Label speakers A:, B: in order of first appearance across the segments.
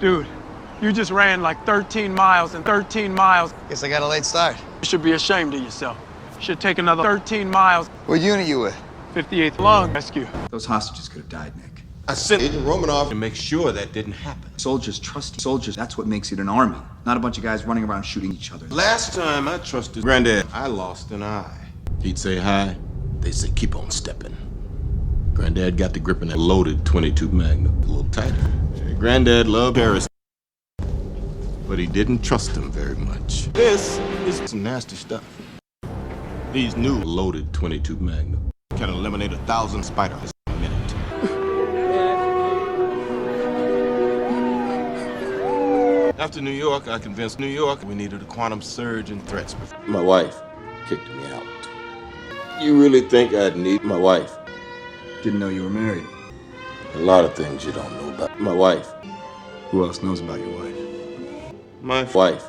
A: Dude, you just ran like 13 miles in 13 miles.
B: Guess I got a late start.
A: You should be ashamed of yourself. You should take another 13 miles.
B: What unit you with?
A: 58th Lung Rescue.
C: Those hostages could have died, Nick.
D: I sent Agent Romanov to make sure that didn't happen.
C: Soldiers trust soldiers. That's what makes it an army. Not a bunch of guys running around shooting each other.
D: Last time I trusted Granddad, I lost an eye. He'd say hi, they'd say keep on stepping. Granddad got the grip in that loaded 22 Magnum, a little tighter. Granddad loved Harris, but he didn't trust him very much. This is some nasty stuff. These new loaded 22 Magnum can eliminate 1,000 spiders a minute. After New York, I convinced New York we needed a quantum surge in threats. My wife kicked me out. You really think I'd need my wife?
C: Didn't know you were married.
D: A lot of things you don't know about my wife.
C: Who else knows about your wife?
D: My wife.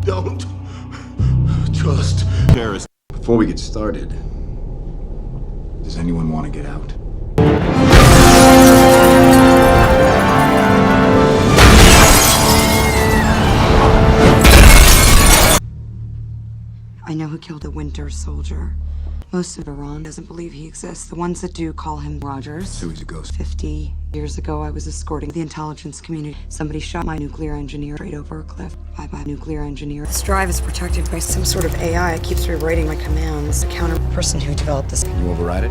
D: Don't trust Paris.
C: Before we get started, does anyone want to get out?
E: I know who killed a Winter Soldier. Most of Iran doesn't believe he exists. The ones that do call him Rogers.
C: So he's a ghost.
E: 50 years ago, I was escorting the intelligence community. Somebody shot my nuclear engineer straight over a cliff. Bye-bye, nuclear engineer. This drive is protected by some sort of AI. It keeps rewriting my commands. The counter person who developed this.
C: You override it?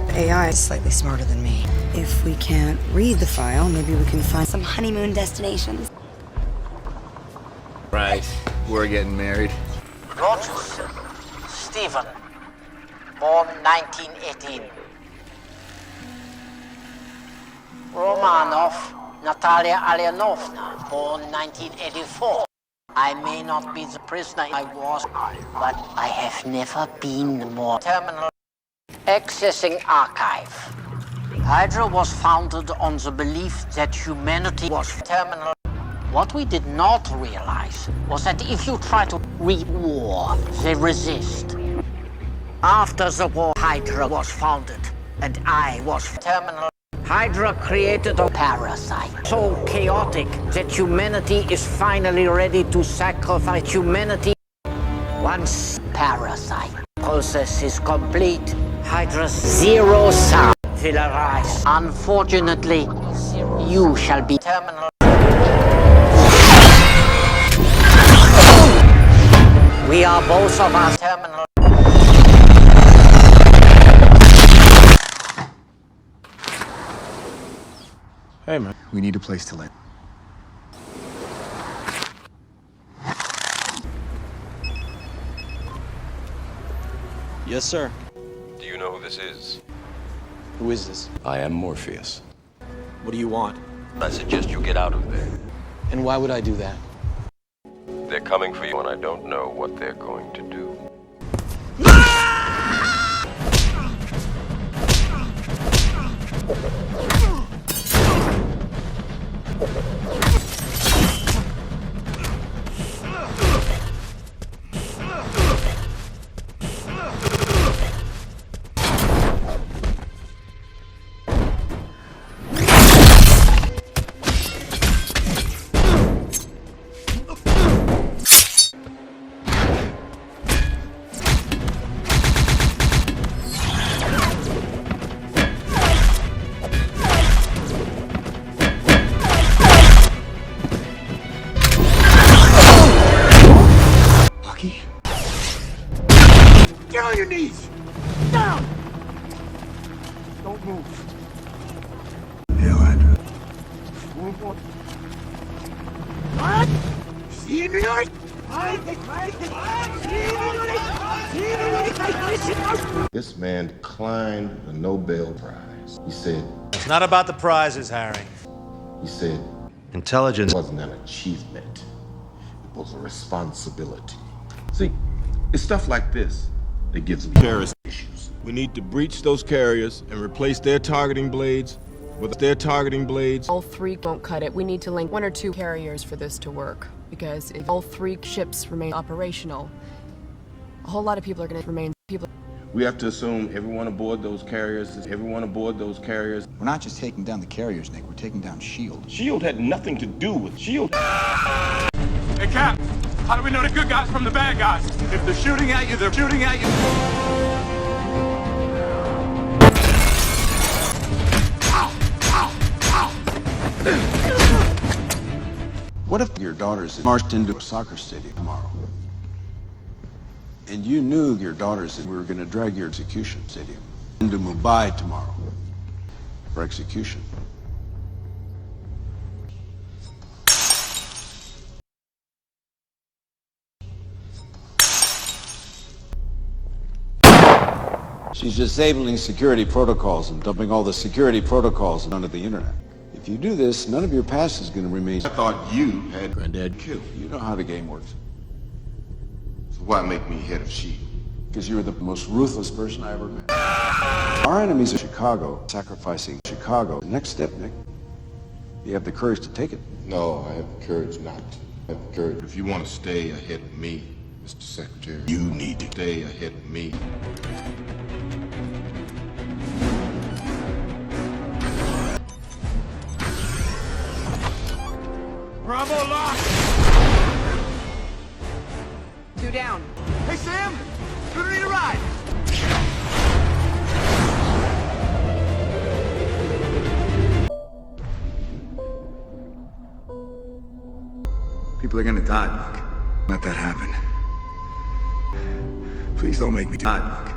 E: The AI is slightly smarter than me. If we can't read the file, maybe we can find some honeymoon destinations.
C: Right. We're getting married.
F: Rogers, Stephen, born 1918. Romanov, Natalia Alyanovna, born 1984. I may not be the prisoner I was, but I have never been more terminal. Accessing archive. Hydra was founded on the belief that humanity was terminal. What we did not realize was that if you try to read war, they resist. After the war, Hydra was founded, and I was terminal. Hydra created a parasite so chaotic that humanity is finally ready to sacrifice humanity. Once parasite process is complete, Hydra's zero sum will arise. Unfortunately, you shall be terminal. We are both of us terminal.
D: Hey, man.
C: We need a place to live.
G: Yes, sir.
H: Do you know who this is?
G: Who is this?
H: I am Morpheus.
G: What do you want?
H: I suggest you get out of there.
G: And why would I do that?
H: They're coming for you, and I don't know what they're going to do.
A: Get on your knees! Down! Don't move.
C: Hail Hydra.
A: What? See you tonight?
D: This man declined the Nobel Prize. He said,
I: It's not about the prizes, Harry.
D: he said,
I: Intelligence
D: it wasn't an achievement. It was a responsibility. See, it's stuff like this that gives me terrorist issues. We need to breach those carriers and replace their targeting blades with their targeting blades.
J: All three won't cut it. We need to link one or two carriers for this to work. Because if all three ships remain operational, a whole lot of people are going to remain people.
D: We have to assume everyone aboard those carriers
C: We're not just taking down the carriers, Nick. We're taking down S.H.I.E.L.D.
D: S.H.I.E.L.D. had nothing to do with S.H.I.E.L.D.
A: Hey, Cap, how do we know the good guys from the bad guys? If they're shooting at you, they're shooting at you.
K: What if your daughters marched into a soccer stadium tomorrow? And you knew your daughters were going to drag your execution stadium into Mumbai tomorrow for execution. She's disabling security protocols and dumping all the security protocols onto the internet. If you do this, none of your past is going to remain.
D: I thought you had Granddad killed.
K: You know how the game works.
D: So why make me head of S.H.I.E.L.D.?
K: Because you were the most ruthless person I ever met. Our enemies are Chicago, sacrificing Chicago. The next step, Nick. You have the courage to take it.
D: No, I have the courage not to. I have the courage. If you want to stay ahead of me, Mr. Secretary, you need to stay ahead of me.
A: Bravo lock!
E: 2 down.
A: Hey, Sam! Gonna need a ride!
C: People are gonna die, Buck. Let that happen. Please don't make me die, Buck.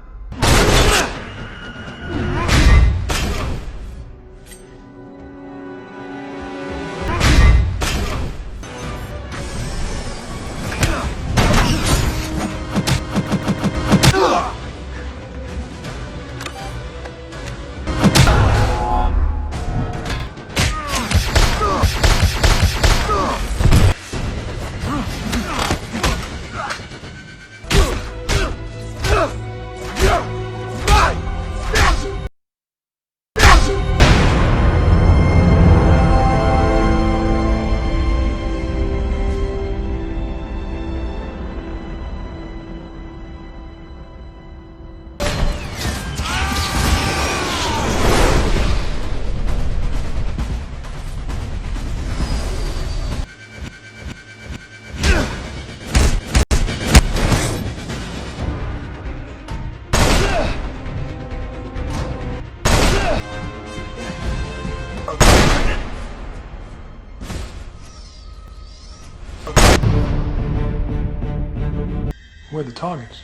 A: Where are the targets?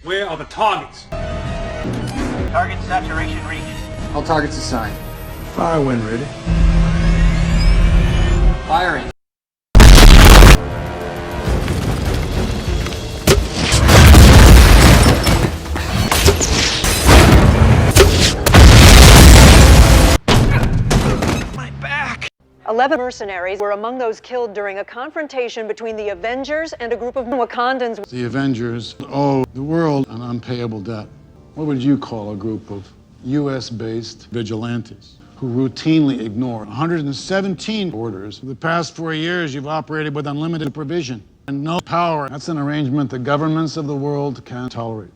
A: Where are the targets?
L: Target saturation reached.
G: All targets assigned.
A: Fire when ready.
G: Firing.
A: My back!
M: 11 mercenaries were among those killed during a confrontation between the Avengers and a group of Wakandans.
N: The Avengers owe the world an unpayable debt. What would you call a group of U.S.-based vigilantes who routinely ignore 117 orders? For the past 4 years, you've operated with unlimited supervision and no power. That's an arrangement the governments of the world can't tolerate.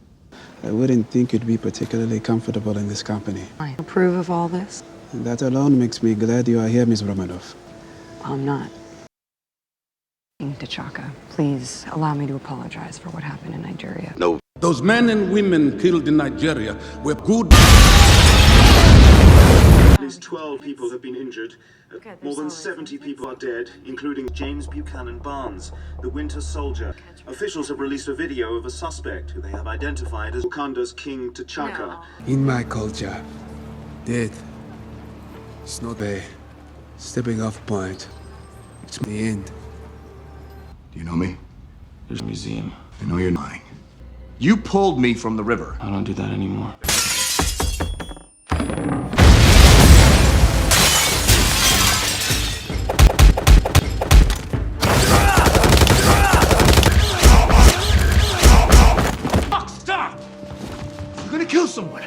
O: I wouldn't think you'd be particularly comfortable in this company.
E: I approve of all this.
O: And that alone makes me glad you are here, Ms. Romanoff.
E: I'm not. T'Chaka, please allow me to apologize for what happened in Nigeria.
K: No.
P: Those men and women killed in Nigeria were good.
Q: At least 12 people have been injured. More than 70 people are dead, including James Buchanan Barnes, the Winter Soldier. Officials have released a video of a suspect who they have identified as Wakanda's King T'Chaka.
O: In my culture, death is not a stepping off point. It's the end.
C: Do you know me?
G: There's a museum.
C: I know you're lying. You pulled me from the river.
G: I don't do that anymore.
A: Fuck, stop!
C: You're gonna kill someone.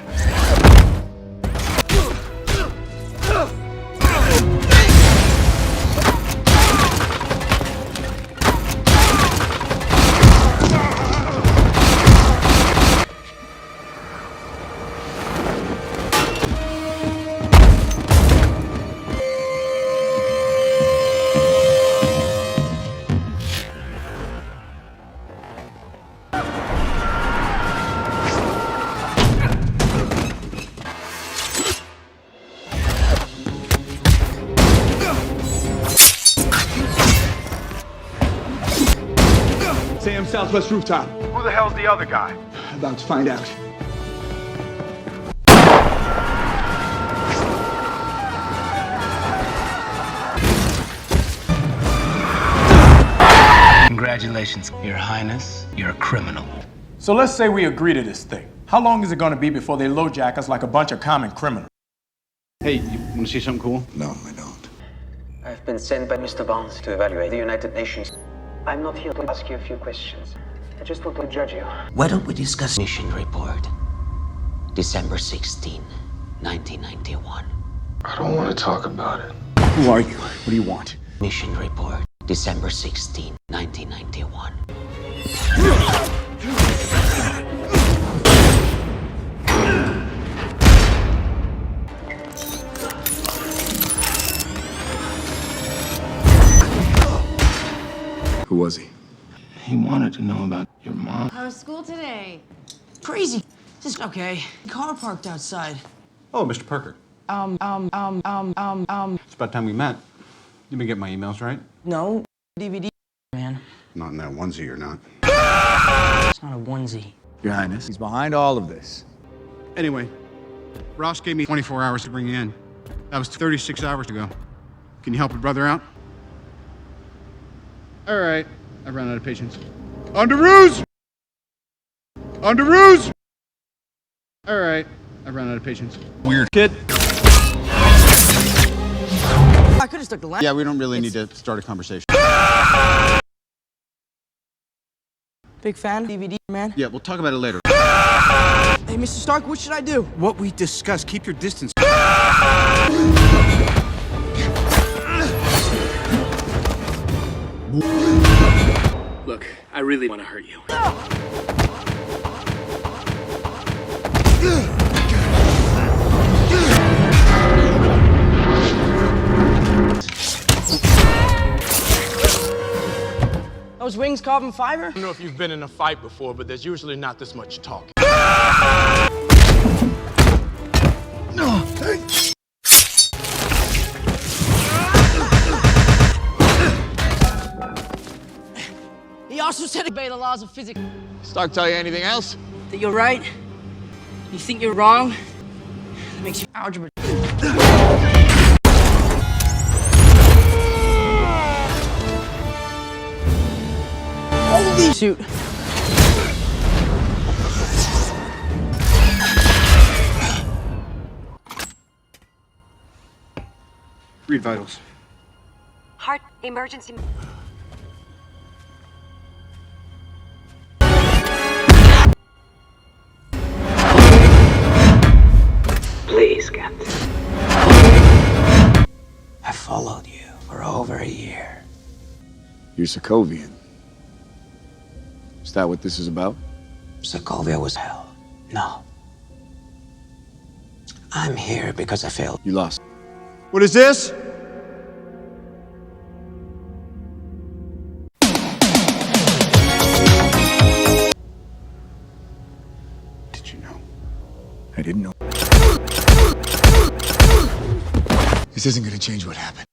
C: southwest rooftop.
A: Who the hell's the other guy?
C: About to find out.
R: Congratulations, Your Highness. You're a criminal.
A: So let's say we agree to this thing. How long is it gonna be before they LoJack us like a bunch of common criminals?
N: Hey, you want to see something cool?
K: No, I don't.
L: I've been sent by Mr. Barnes to evaluate the United Nations. I'm not here to ask you a few questions. I just want to judge you.
R: Why don't we discuss mission report? December 16, 1991.
K: I don't want to talk about it.
C: Who are you? What do you want?
R: Mission report, December 16, 1991.
C: Who was he?
G: He wanted to know about your mom.
E: How was school today? Crazy. Just okay. Car parked outside.
S: Oh, Mr. Parker. It's about time we met. You been getting my emails, right?
E: No. DVD, man.
K: Not in that onesie, you're not.
E: It's not a onesie.
C: Your Highness. He's behind all of this.
S: Anyway, Ross gave me 24 hours to bring you in. That was 36 hours ago. Can you help a brother out? All right, I've run out of patience. On to ruse! On to ruse! All right, I've run out of patience. Weird kid.
E: I could have stuck the line.
S: Yeah, we don't really need to start a conversation.
E: Big fan, DVD, man.
S: Yeah, we'll talk about it later.
E: Hey, Mr. Stark, what should I do?
S: What we discussed, keep your distance.
R: Look, I really want to hurt you.
E: Those wings carbon fiber?
A: I don't know if you've been in a fight before, but there's usually not this much talk.
E: He also said obey the laws of physics.
B: Stark tell you anything else?
E: That you're right. You think you're wrong. That makes you algebra. Holy shoot.
S: Read vitals.
E: Heart emergency.
R: Please, Captain. I followed you for over a year.
K: You're Sokovian. Is that what this is about?
R: Sokovia was hell. No. I'm here because I failed.
K: You lost.
S: What is this?
K: Did you know?
C: I didn't know. This isn't gonna change what happened.